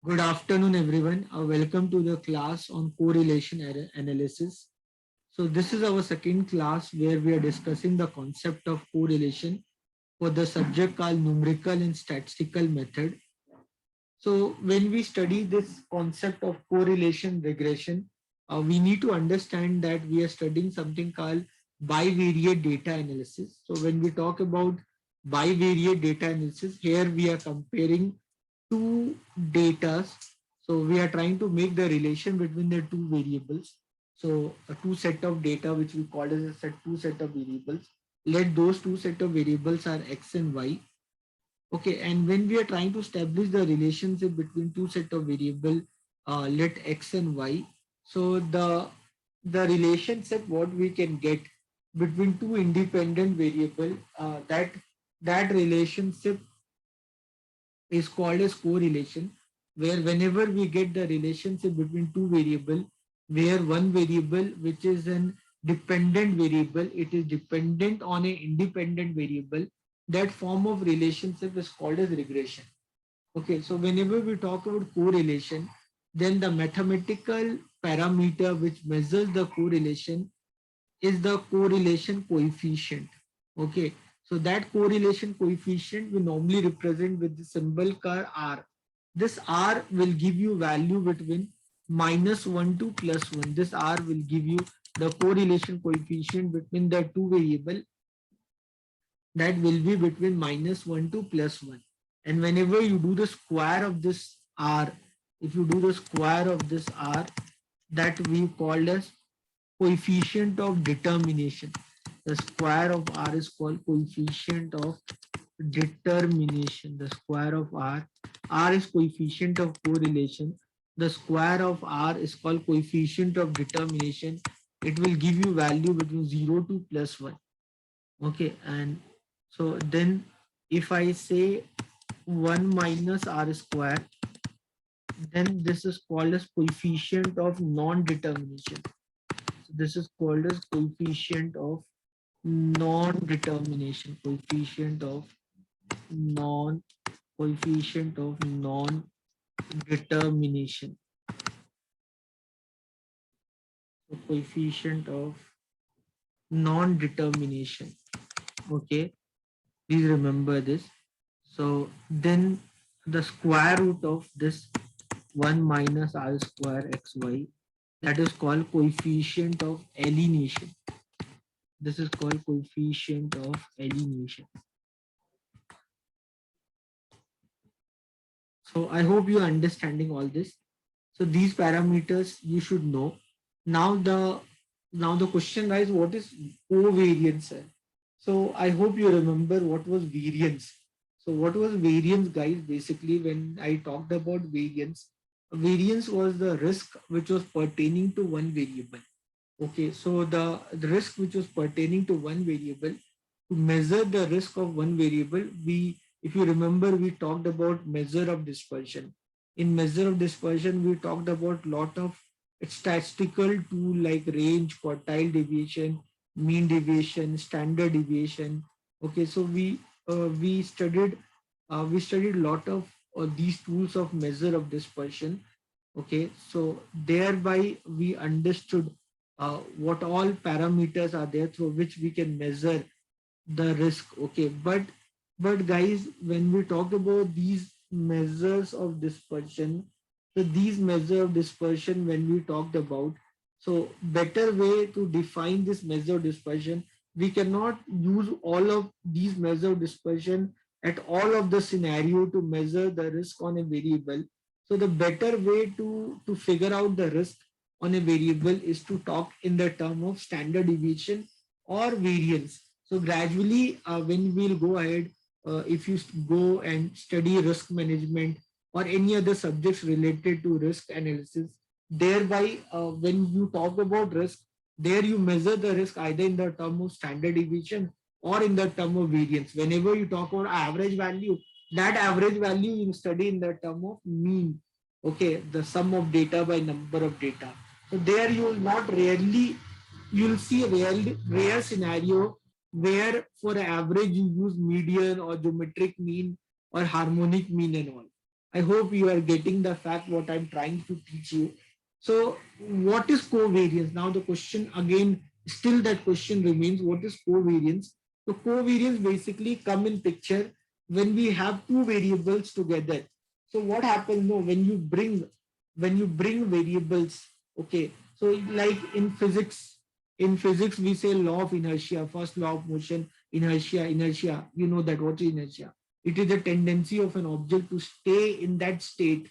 Good afternoon, everyone. Welcome to the class on correlation analysis. So this is our second class where we are discussing the concept of correlation for the subject called numerical and statistical method. So when we study this concept of correlation regression, we need to understand that we are studying something called bivariate data analysis. So when we talk about bivariate data analysis, here we are comparing two data. So we are trying to make the relation between the two variables. So a two set of data, which we call as a two set of variables. Let those two set of variables are x and y. Okay, and when we are trying to establish the relationship between two set of variable, let x and y. So the relationship what we can get between two independent variable, that relationship is called as correlation, where whenever we get the relationship between two variable, where one variable which is an dependent variable, it is dependent on an independent variable, that form of relationship is called as regression. Okay, so whenever we talk about correlation, then the mathematical parameter which measures the correlation is the correlation coefficient. Okay, so that correlation coefficient we normally represent with the symbol called R. This R will give you value between -1 to +1. This R will give you the correlation coefficient between the two variable, that will be between -1 to +1. And whenever you do the square of this R, if you do the square of this R, that we call as coefficient of determination. The square of R is called coefficient of determination. The square of R is coefficient of correlation. The square of R is called coefficient of determination. It will give you value between 0 to +1. Okay, and so then if I say 1 minus R square, then this is called as coefficient of non-determination. So this is called as coefficient of non-determination, non coefficient of non-determination. So coefficient of non-determination. Okay, please remember this. So then the square root of this 1 minus R square xy, that is called coefficient of alienation. This is called coefficient of alienation. So I hope you are understanding all this. So these parameters you should know. Now the question is, what is covariance? So I hope you remember what was variance. So what was variance, guys? Basically, when I talked about variance, variance was the risk which was pertaining to one variable. Okay, so the risk which was pertaining to one variable, to measure the risk of one variable, if you remember, we talked about measure of dispersion. In measure of dispersion, we talked about lot of statistical tool like range, quartile deviation, mean deviation, standard deviation. Okay, so we studied lot of these tools of measure of dispersion. Okay, so thereby we understood what all parameters are there through which we can measure the risk. Okay, but guys, when we talk about these measures of dispersion, so these measure of dispersion, when we talked about, so better way to define this measure of dispersion, we cannot use all of these measure of dispersion at all of the scenario to measure the risk on a variable. So the better way to figure out the risk on a variable is to talk in the term of standard deviation or variance. So gradually, when we'll go ahead, if you go and study risk management or any other subjects related to risk analysis, thereby when you talk about risk, there you measure the risk either in the term of standard deviation or in the term of variance. Whenever you talk about average value, that average value you study in the term of mean. Okay, the sum of data by number of data. So there you will not rarely, you'll see a rare scenario where for average you use median or geometric mean or harmonic mean and all. I hope you are getting the fact what I'm trying to teach you. So what is covariance? Now the question again, still that question remains, what is covariance? So covariance basically come in picture when we have two variables together. So what happens no, when you bring variables, okay. So like in physics we say law of inertia, first law of motion, inertia, you know that what is inertia? It is a tendency of an object to stay in that state.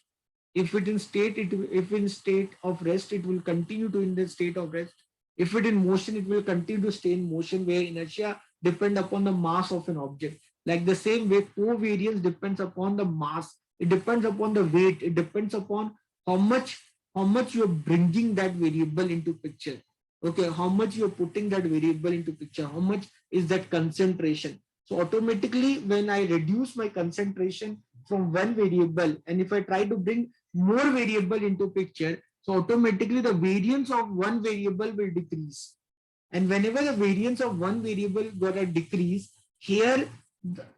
If it in state, if in state of rest, it will continue to in the state of rest. If it in motion, it will continue to stay in motion, where inertia depend upon the mass of an object. Like the same way, covariance depends upon the mass. It depends upon the weight. It depends upon how much how much you're bringing that variable into picture. Okay, how much you're putting that variable into picture. How much is that concentration? So automatically, when I reduce my concentration from one variable, and if I try to bring more variable into picture, so automatically the variance of one variable will decrease. And whenever the variance of one variable got a decrease, here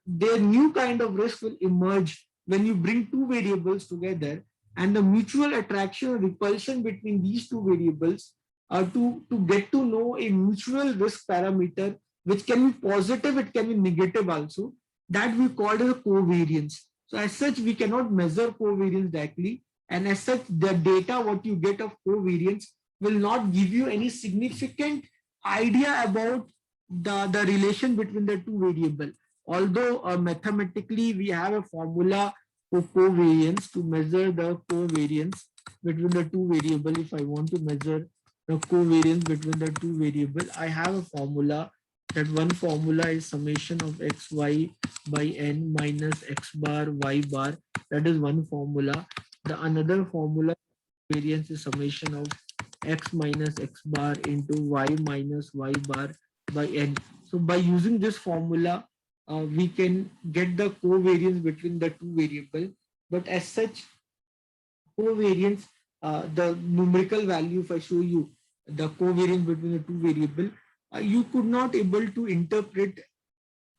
their new kind of risk will emerge when you bring two variables together, and the mutual attraction or repulsion between these two variables to get to know a mutual risk parameter, which can be positive, it can be negative also, that we call as a covariance. So as such, we cannot measure covariance directly, and as such, the data what you get of covariance will not give you any significant idea about the relation between the two variables. Although mathematically we have a formula for covariance to measure the covariance between the two variables. If I want to measure the covariance between the two variables, I have a formula. That one formula is summation of xy by n minus x bar y bar. That is one formula. The another formula variance is summation of x minus x bar into y minus y bar by n. So by using this formula, we can get the covariance between the two variables. But as such, covariance, the numerical value, if I show you the covariance between the two variables, you could not able to interpret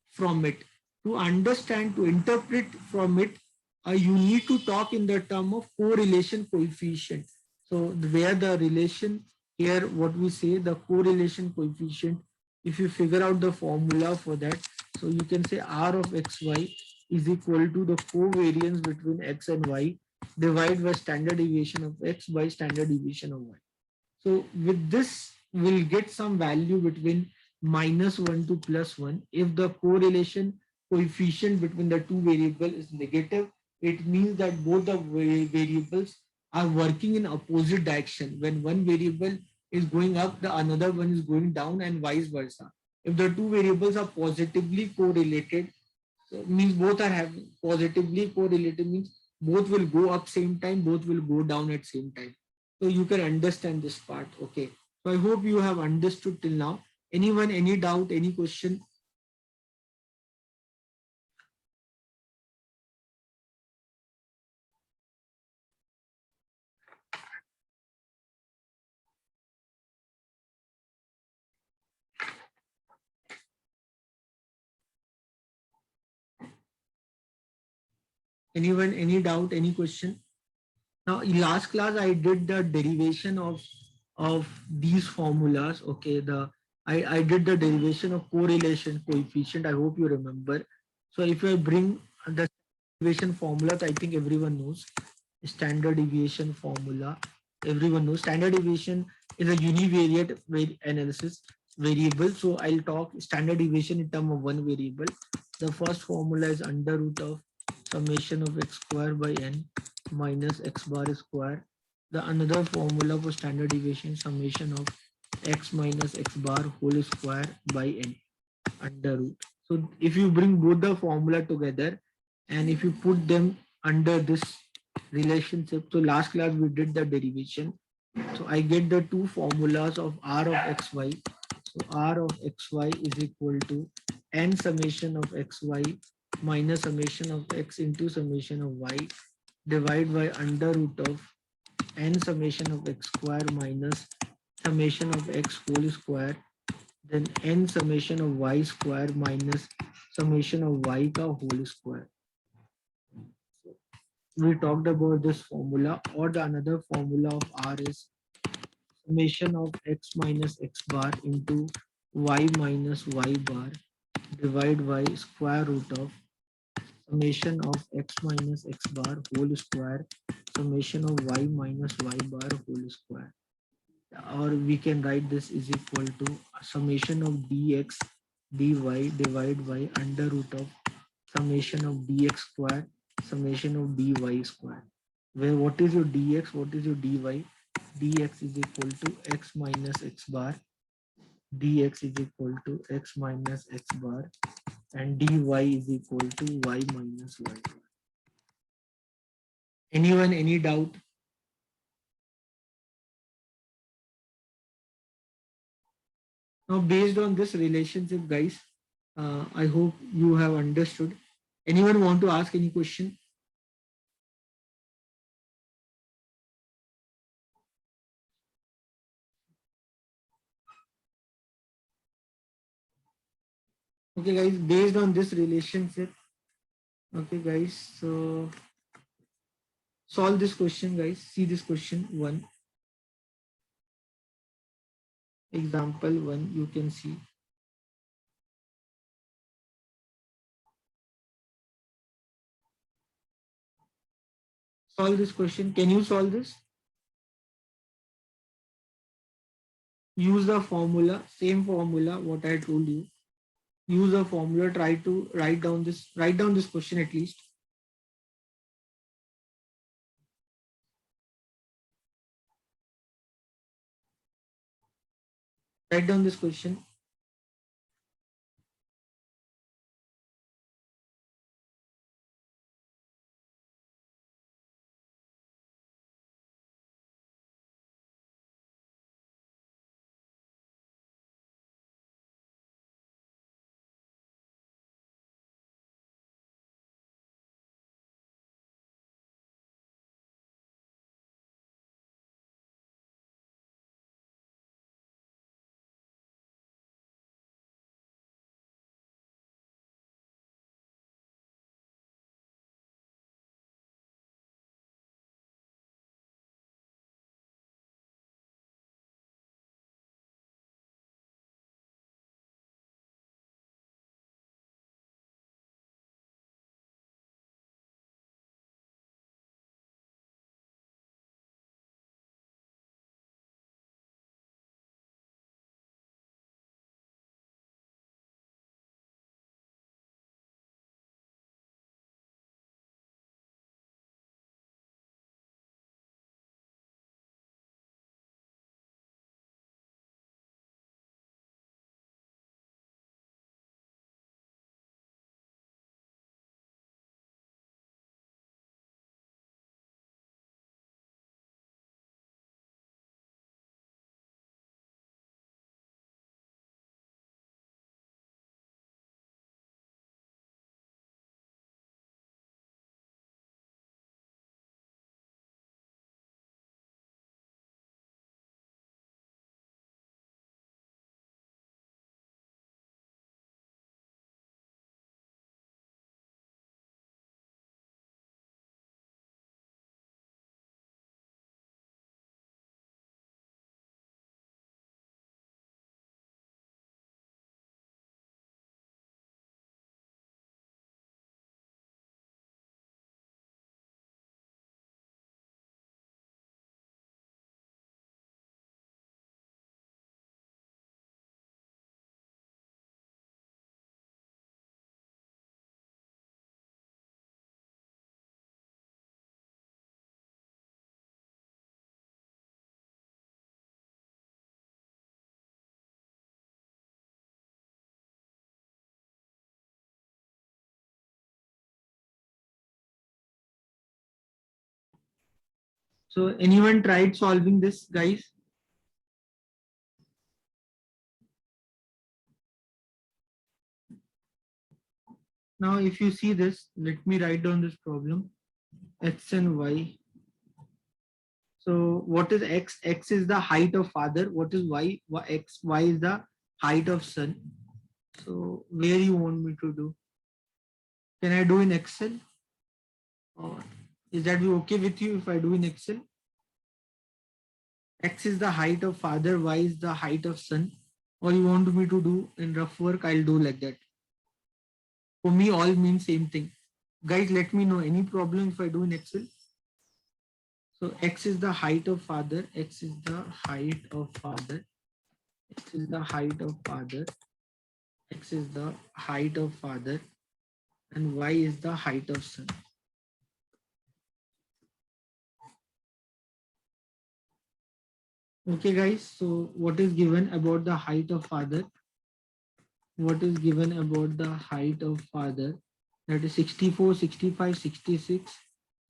from it. To understand, to interpret from it, you need to talk in the term of correlation coefficient. So where the relation here, what we say, the correlation coefficient, if you figure out the formula for that, so you can say R of xy is equal to the covariance between x and y divided by standard deviation of x by standard deviation of y. So with this, we'll get some value between -1 to +1. If the correlation coefficient between the two variables is negative, it means that both the variables are working in opposite direction. When one variable is going up, the another one is going down, and vice versa. If the two variables are positively correlated, so means both are having positively correlated, means both will go up same time, both will go down at same time. So you can understand this part. Okay. So I hope you have understood till now. Anyone, any doubt, any question? Anyone, any doubt, any question? Now, in last class, I did the derivation of these formulas. Okay, I did the derivation of correlation coefficient. I hope you remember. So if I bring the derivation formula, I think everyone knows standard deviation formula. Everyone knows standard deviation is a univariate analysis variable. So I'll talk standard deviation in terms of one variable. The first formula is under root of summation of x square by n minus x bar square. The another formula for standard deviation summation of x minus x bar whole square by n under root. So if you bring both the formula together and if you put them under this relationship, so last class we did the derivation. So I get the two formulas of r of xy. So r of xy is equal to n summation of xy minus summation of x into summation of y divided by under root of n summation of x square minus summation of x whole square, then n summation of y square minus summation of y ka whole square. we talked about this formula, or the another formula of R is summation of x minus x bar into y minus y bar divide by square root of summation of x minus x bar whole square summation of y minus y bar whole square. Or we can write this is equal to summation of dx dy divided by under root of summation of dx square summation of dy square, where what is your dx, what is your dy? Dx is equal to x minus x bar, dx is equal to x minus x bar, and dy is equal to y minus y bar. Anyone, any doubt? Now, based on this relationship, guys, I hope you have understood. Anyone want to ask any question? Okay, guys, based on this relationship, okay, guys, so solve this question, guys. See this question one, example one, you can see. Solve this question. Can you solve this? Use the formula, same formula, what I told you. Use a formula, try to write down this question at least. Write down this question. So anyone tried solving this, guys? Now, if you see this, let me write down this problem, x and y. So what is x? X is the height of father. What is y? X, y is the height of son. So where you want me to do? Can I do in Excel? Or Is that be okay with you if I do in Excel? X is the height of father, Y is the height of son. Or you want me to do in rough work, I'll do like that. For me, all means same thing. Guys, let me know any problem if I do in Excel. So X is the height of father, X is the height of father, X is the height of father, X is the height of father, and Y is the height of son. Okay guys, so what is given about the height of father? What is given about the height of father? That is 64, 65, 66,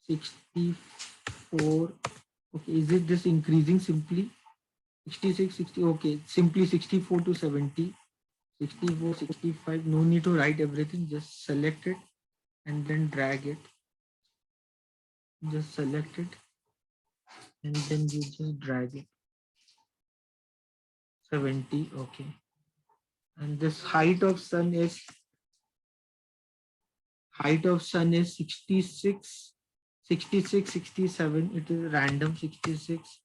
64. Okay, is it just increasing simply? 66, 60, okay, simply 64 to 70, 64, 65. No need to write everything, just select it and then drag it. Just select it and then you just drag it. 70, okay. And this height of sun is 66, 66, 67. It is random 66,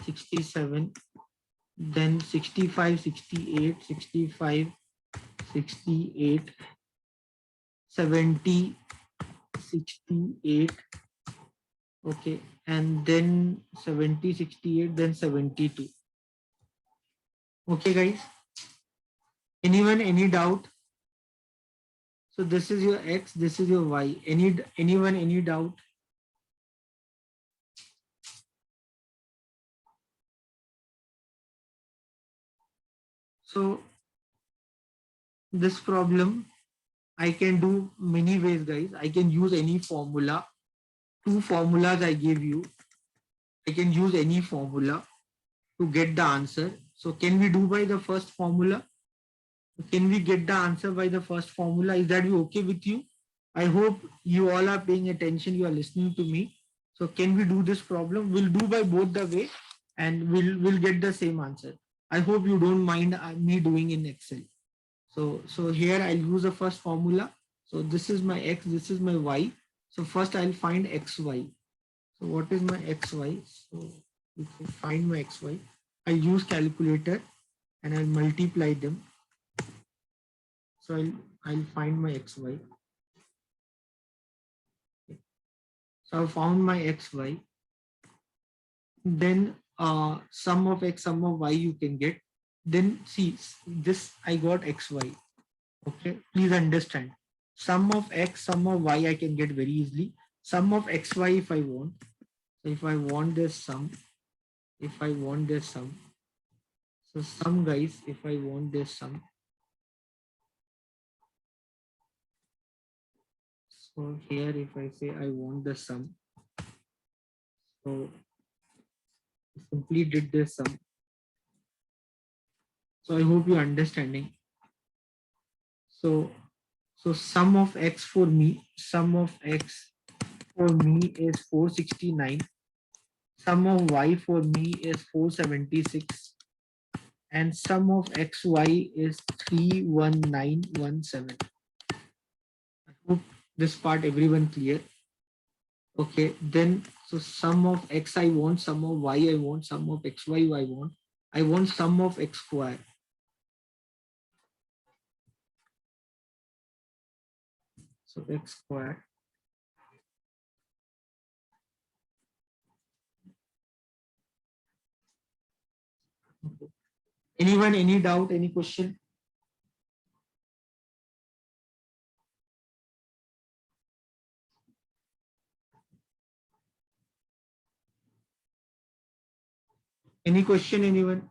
67, then 65, 68, 65, 68, 70, 68. Okay, and then 70, 68, then 72. Okay, guys. Anyone, any doubt? So this is your X, this is your Y. Anyone, any doubt? So this problem I can do many ways, guys. I can use any formula. Two formulas I gave you. I can use any formula to get the answer. So can we do by the first formula? Can we get the answer by the first formula? Is that okay with you? I hope you all are paying attention. You are listening to me. So can we do this problem? We'll do by both the way and we'll get the same answer. I hope you don't mind me doing in Excel. So here I'll use the first formula. So this is my X, this is my Y. So first I'll find XY. So what is my XY? So if I find my XY, I'll use calculator and I'll multiply them. So I'll find my XY. So I found my XY. Then sum of X, sum of Y you can get. Then see this I got XY. Okay, please understand. Sum of X, sum of Y I can get very easily. Sum of XY if I want. So if I want this sum, if I want this sum. So sum guys, if I want this sum. So here if I say I want the sum. So simply did this sum. So I hope you're understanding. So sum of X for me, sum of X for me is 469. Sum of Y for me is 476. And sum of XY is 31917. I hope this part everyone clear. Okay, then so sum of X I want, sum of Y I want, sum of XY I want. I want sum of X square. So X square. Okay. Anyone, any doubt, any question? Any question, anyone?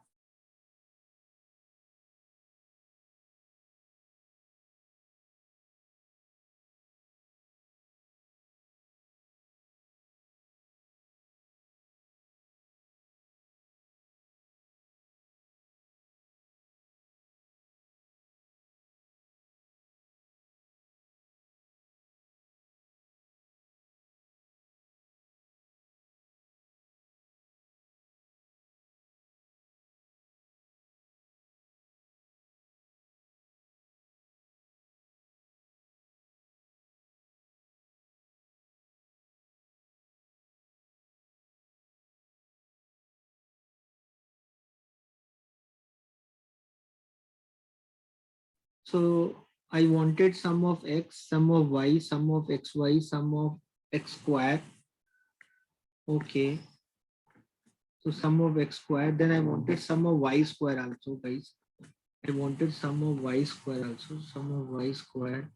So I wanted sum of x, sum of y, sum of xy, sum of x square. Okay. So sum of x square. Then I wanted sum of y square also, guys. I wanted sum of y square also. Sum of y square.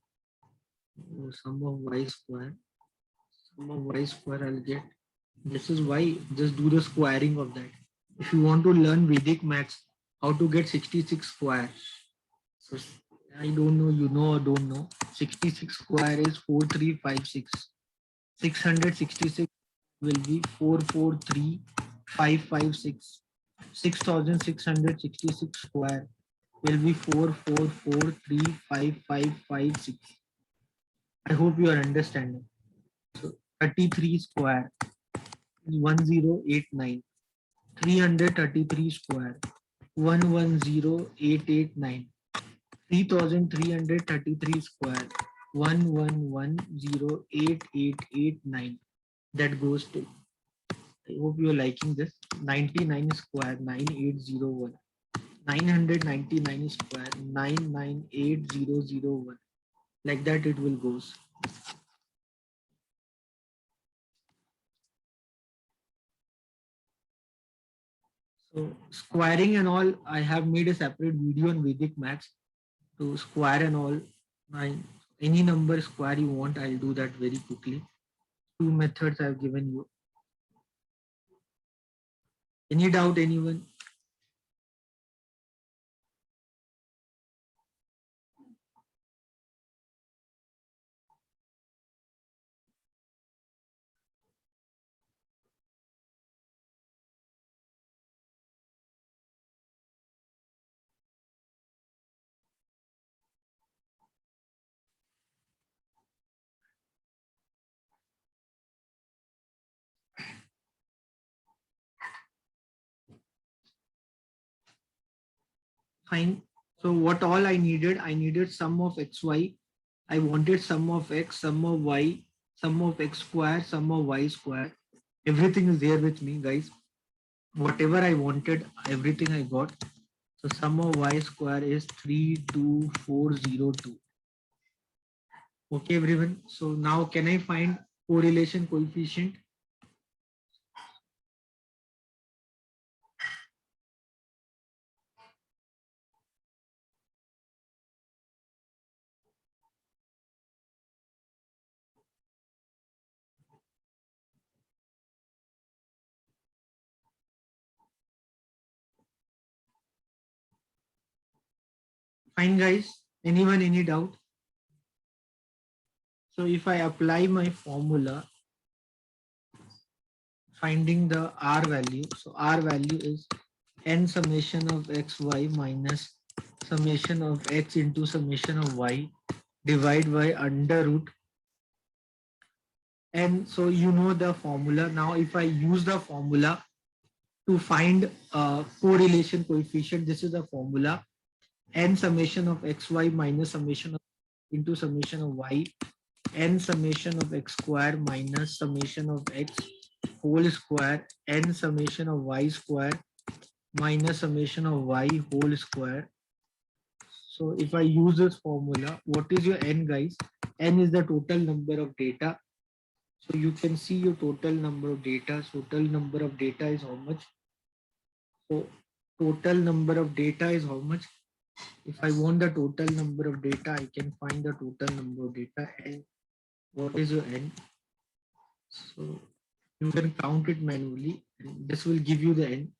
Oh, sum of y square. Sum of y square I'll get. This is why. Just do the squaring of that. If you want to learn Vedic maths, how to get 66 square. So I don't know, you know or don't know. 66 square is 4356. 666 will be 443556. 6666 square will be 44435556. I hope you are understanding. So 33 square is 1089. 333 square 110889. 3333 square 11108889. That goes to, I hope you are liking this, 99 square 9801. 999 square 998001. Like that it will goes. So squaring and all, I have made a separate video on Vedic maths to square and all. I, any number square you want, I'll do that very quickly. Two methods I've given you. Any doubt, anyone? Fine. So what all I needed sum of xy. I wanted sum of x, sum of y, sum of x square, sum of y square. Everything is there with me, guys. Whatever I wanted, everything I got. So sum of y square is 32402. Okay, everyone. So now can I find correlation coefficient? Fine, guys. Anyone, any doubt? So if I apply my formula, finding the R value. So R value is n summation of xy minus summation of x into summation of y divided by under root. And so you know the formula. Now if I use the formula to find correlation coefficient, this is the formula. N summation of xy minus summation of into summation of y, n summation of x square minus summation of x whole square, n summation of y square minus summation of y whole square. So if I use this formula, what is your n, guys? N is the total number of data. So you can see your total number of data. So total number of data is how much? So total number of data is how much? If I want the total number of data, I can find the total number of data. And what is your n? So you can count it manually. And this will give you the n.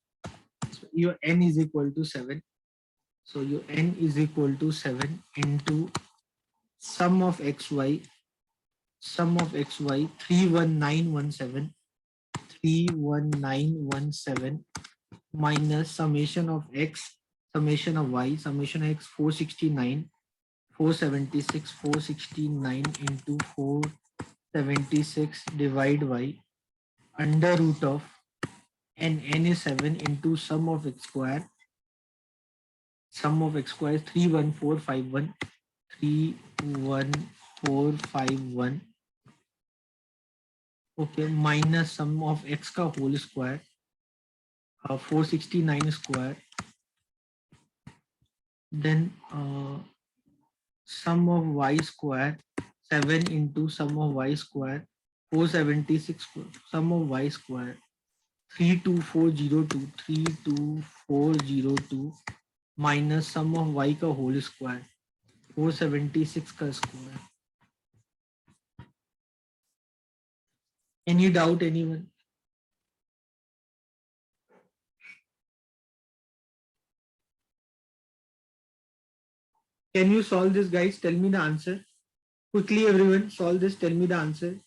So your n is equal to 7. So your n is equal to 7 into sum of xy, sum of xy 31917, 31917 minus summation of x, summation of y, summation of x 469, 476, 469 into 476 divide by under root of n is 7 into sum of x square. Sum of x square is 31451, 31451. Okay, minus sum of x ka whole square, 469 square. Then sum of y square 7 into sum of y square 476 sum of y square 32402 32402 minus sum of y का whole square 476 का square. Any doubt anyone? Can you solve this, guys? Tell me the answer. Quickly, everyone, solve this. Tell me the answer.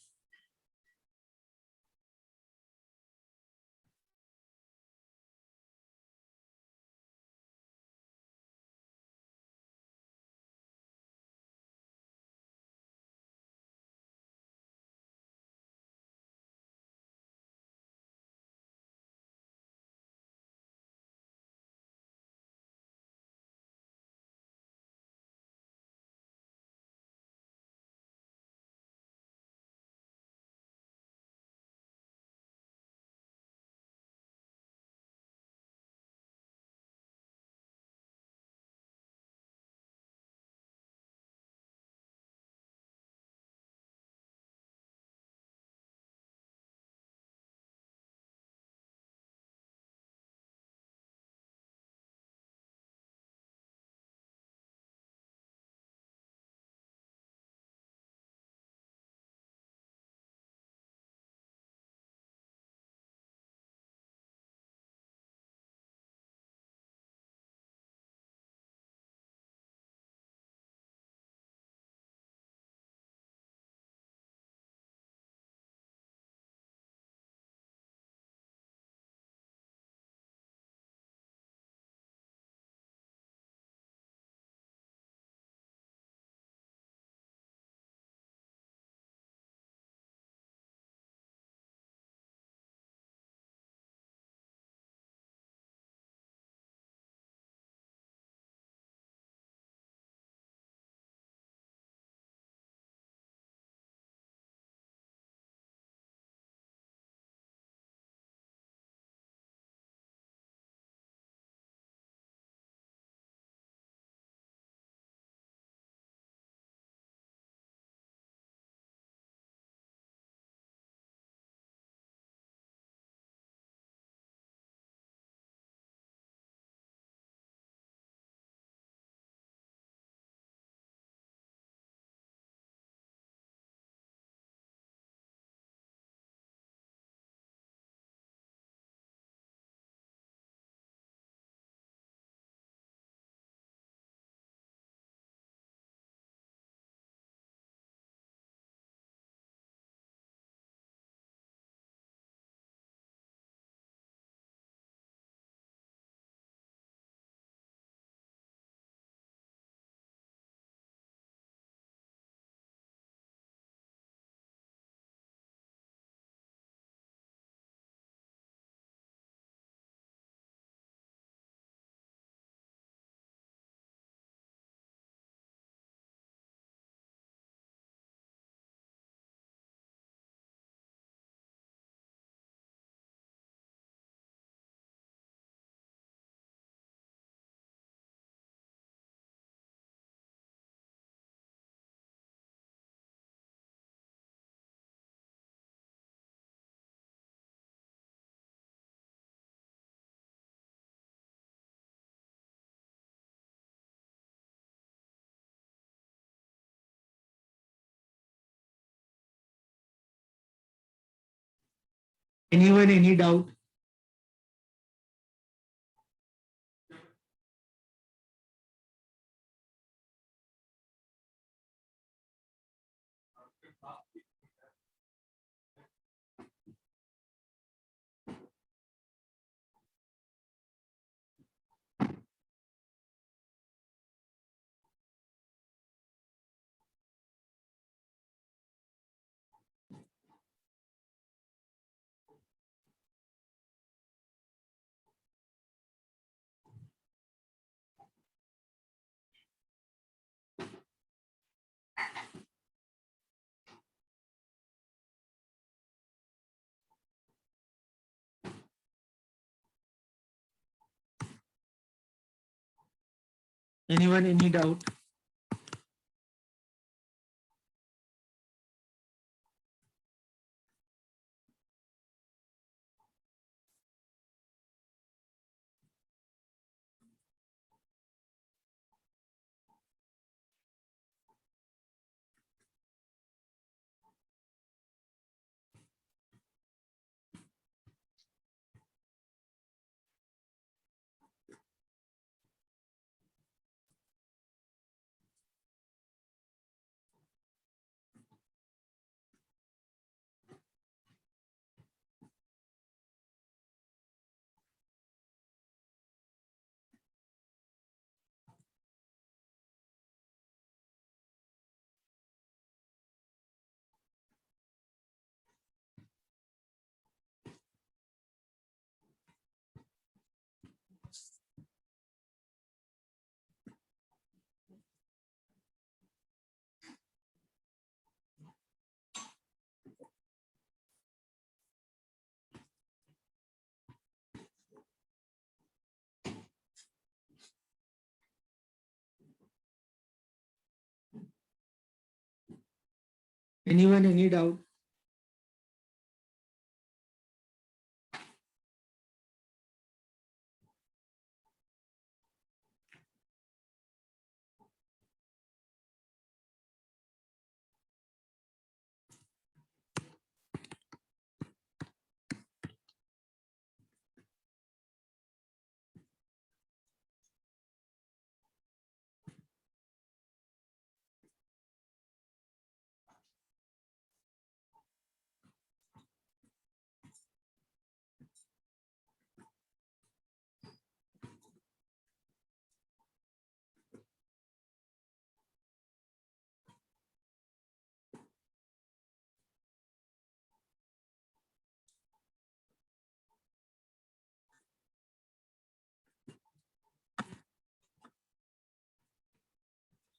Anyone, any doubt? Anyone, any doubt? Anyone, any doubt?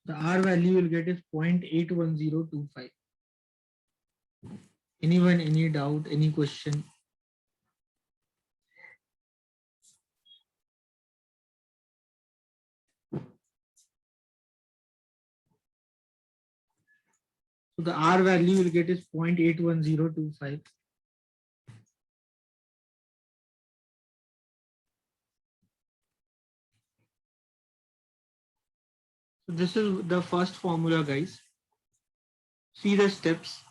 The R value you'll get is 0.81025. Anyone, any doubt, any question? So the R value you'll get is 0.81025. So this is the first formula, guys. See the steps.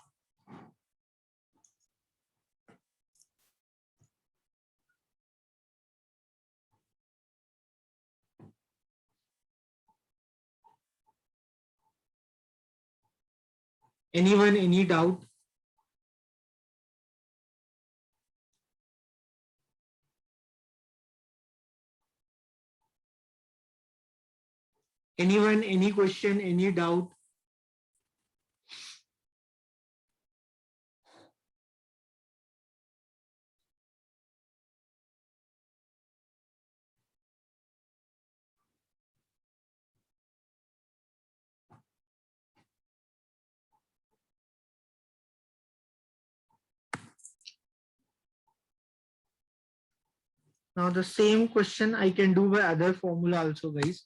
Anyone, any doubt? Anyone, any question, any doubt? Now the same question I can do by other formula also, guys.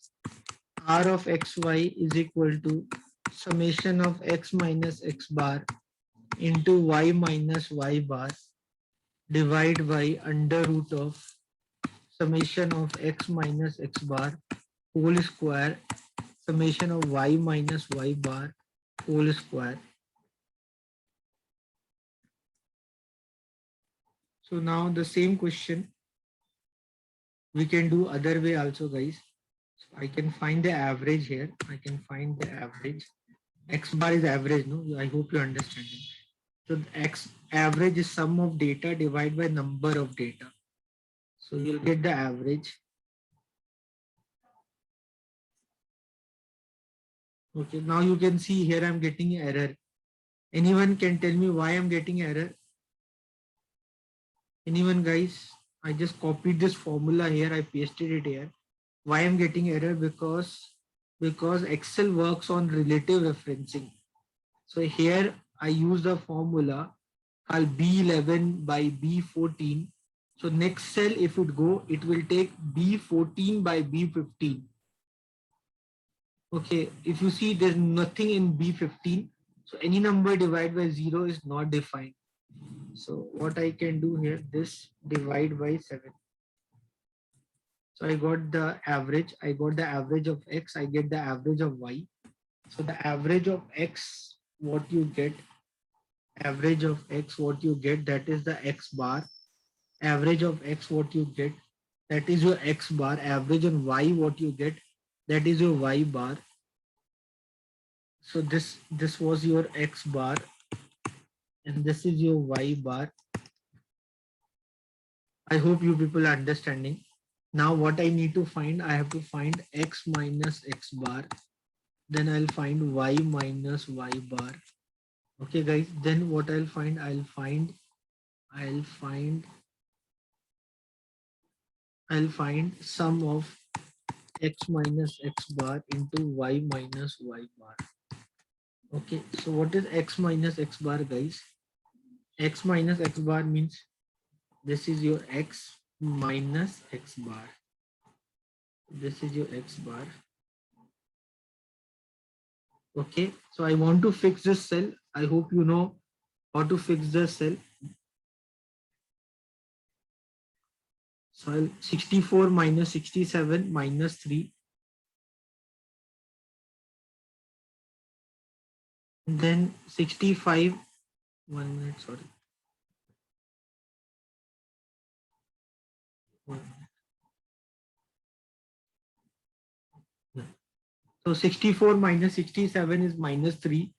R of xy is equal to summation of x minus x bar into y minus y bar divide by under root of summation of x minus x bar whole square summation of y minus y bar whole square. So now the same question we can do other way also, guys. So I can find the average here. I can find the average. X bar is average, no? I hope you understand it. So X average is sum of data divided by number of data. So you'll get the average. Okay, now you can see here I'm getting error. Anyone can tell me why I'm getting error? Anyone, guys? I just copied this formula here. I pasted it here. Why I'm getting error? Because Excel works on relative referencing. So here I use the formula called B11 by B14. So next cell, if it go, it will take B14 by B15. Okay, if you see there's nothing in B15, so any number divided by 0 is not defined. So what I can do here, this divide by 7. So I got the average. I got the average of x. I get the average of y. So the average of x, what you get, average of x, what you get, that is the x bar. Average of x, what you get, that is your x bar. Average on y, what you get, that is your y bar. So this was your x bar, and this is your y bar. I hope you people are understanding. Now what I need to find, I have to find x minus x bar. Then I'll find y minus y bar. Okay, guys. Then what I'll find, I'll find sum of x minus x bar into y minus y bar. Okay, so what is x minus x bar, guys? X minus x bar means this is your x minus x bar. This is your x bar. Okay, so I want to fix this cell. I hope you know how to fix the cell. So I'll 64 minus 67 minus 3. And then 65, 1 minute, sorry. 1 minute. Yeah. So 64 minus 67 is minus 3.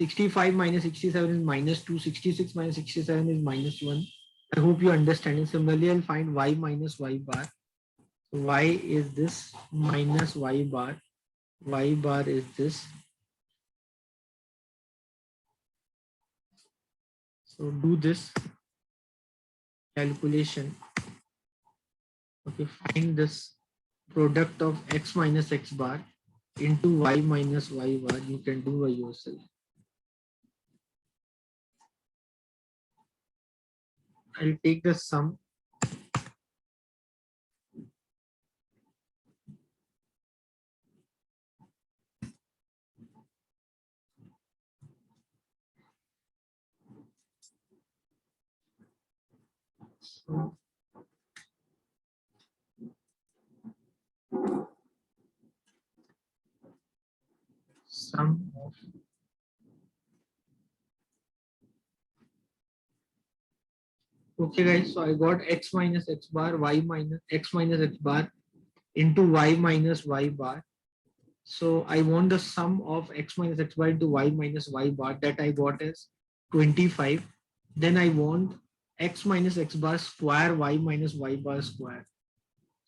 65 minus 67 is minus 2. 66 minus 67 is minus 1. I hope you understand it. Similarly, I'll find y minus y bar. So y is this minus y bar. Y bar is this. So do this calculation. Okay, find this product of x minus x bar into y minus y bar. You can do by yourself. I'll take the sum. So sum of okay guys, so I got x minus x bar, y minus x minus x bar into y minus y bar. So I want the sum of x minus x bar into y minus y bar that I got as 25. Then I want x minus x bar square y minus y bar square.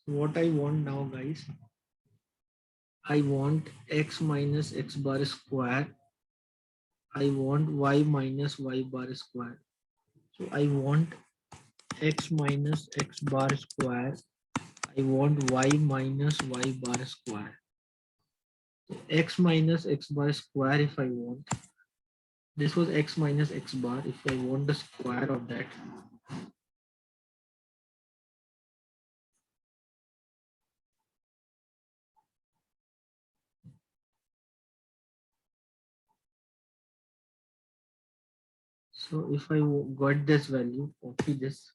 So what I want now guys, I want x minus x bar square. I want y minus y bar square. So I want x minus x bar square. I want y minus y bar square. So x minus x bar square if I want. This was x minus x bar. If I want the square of that, so if I got this value, copy this.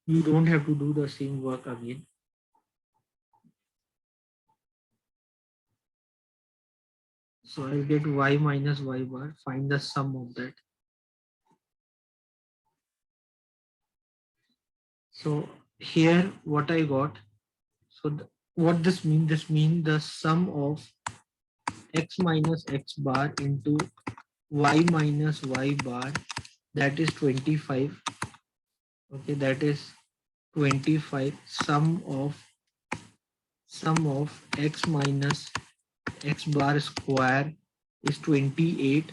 You don't have to do the same work again. So I'll get y minus y bar, find the sum of that. So here what I got, so what this means, this means the sum of x minus x bar into y minus y bar, that is 25. Okay, that is 25. Sum of x minus x bar square is 28.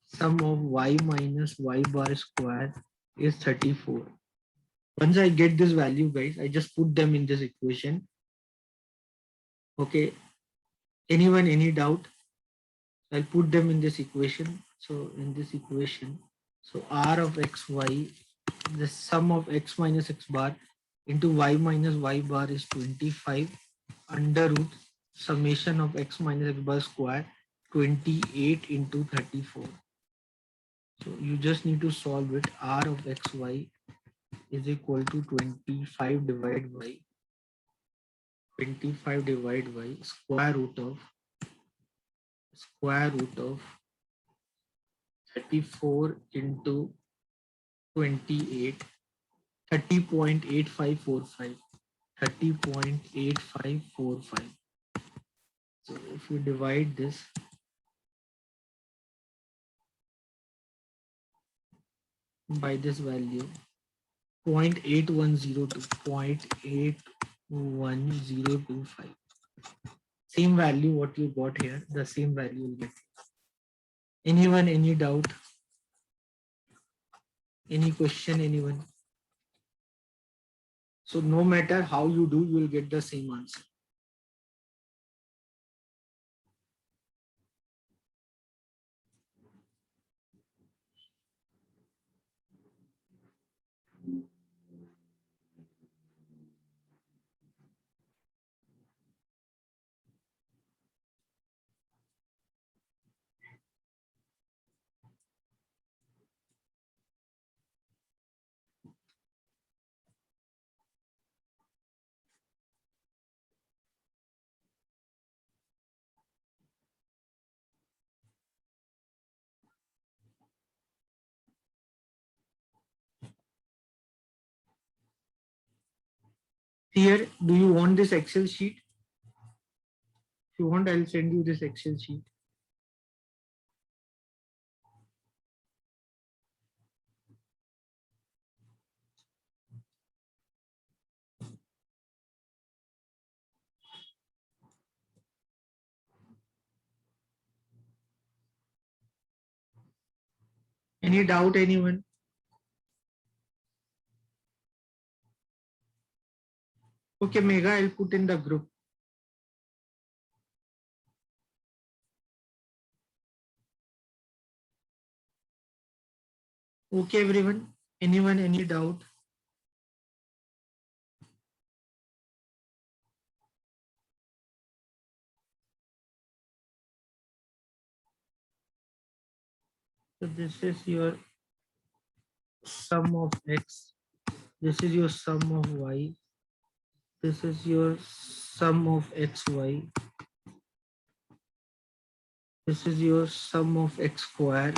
Sum of y minus y bar square is 34. Once I get this value guys, I just put them in this equation. Okay, anyone any doubt? I'll put them in this equation. So in this equation, so r of xy, the sum of x minus x bar into y minus y bar is 25 under root summation of x minus x bar square 28 into 34. So you just need to solve it. R of xy is equal to 25 divided by square root of 34 into 28, 30.8545. 30.8545. So if you divide this by this value, 0.8102, 0.81025. Same value what you got here, the same value you'll get. Anyone, any doubt? Any question, anyone? So no matter how you do, you will get the same answer. Here, do you want this Excel sheet? If you want, I'll send you this Excel sheet. Any doubt, anyone? Okay, Mega, I'll put in the group. Okay, everyone. Anyone, any doubt? So this is your sum of x. This is your sum of y. This is your sum of xy. This is your sum of x square.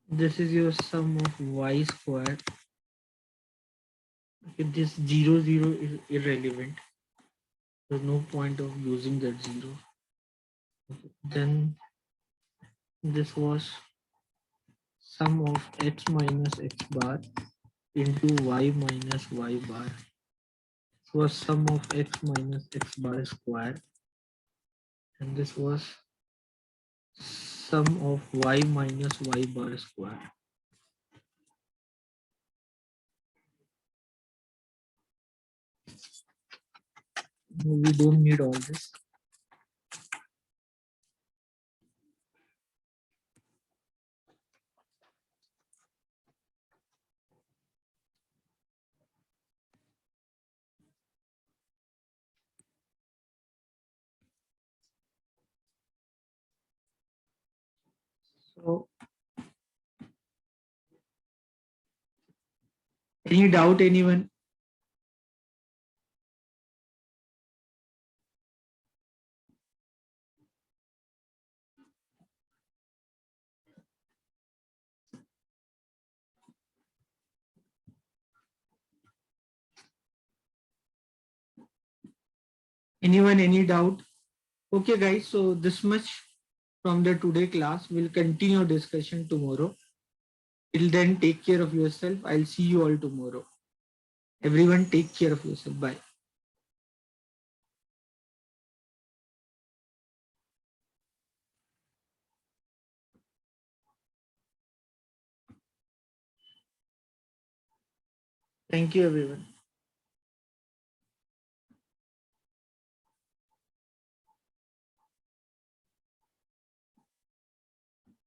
This is your sum of y square. Okay, this 0, 0 is irrelevant. There's no point of using that 0. Okay. Then this was sum of x minus x bar into y minus y bar. This was sum of x minus x bar square. And this was sum of y minus y bar square. We don't need all this. So any doubt, anyone? Anyone, any doubt? Okay, guys, so this much from the today class. We'll continue discussion tomorrow. Till then, take care of yourself. I'll see you all tomorrow. Everyone, take care of yourself. Bye. Thank you, everyone.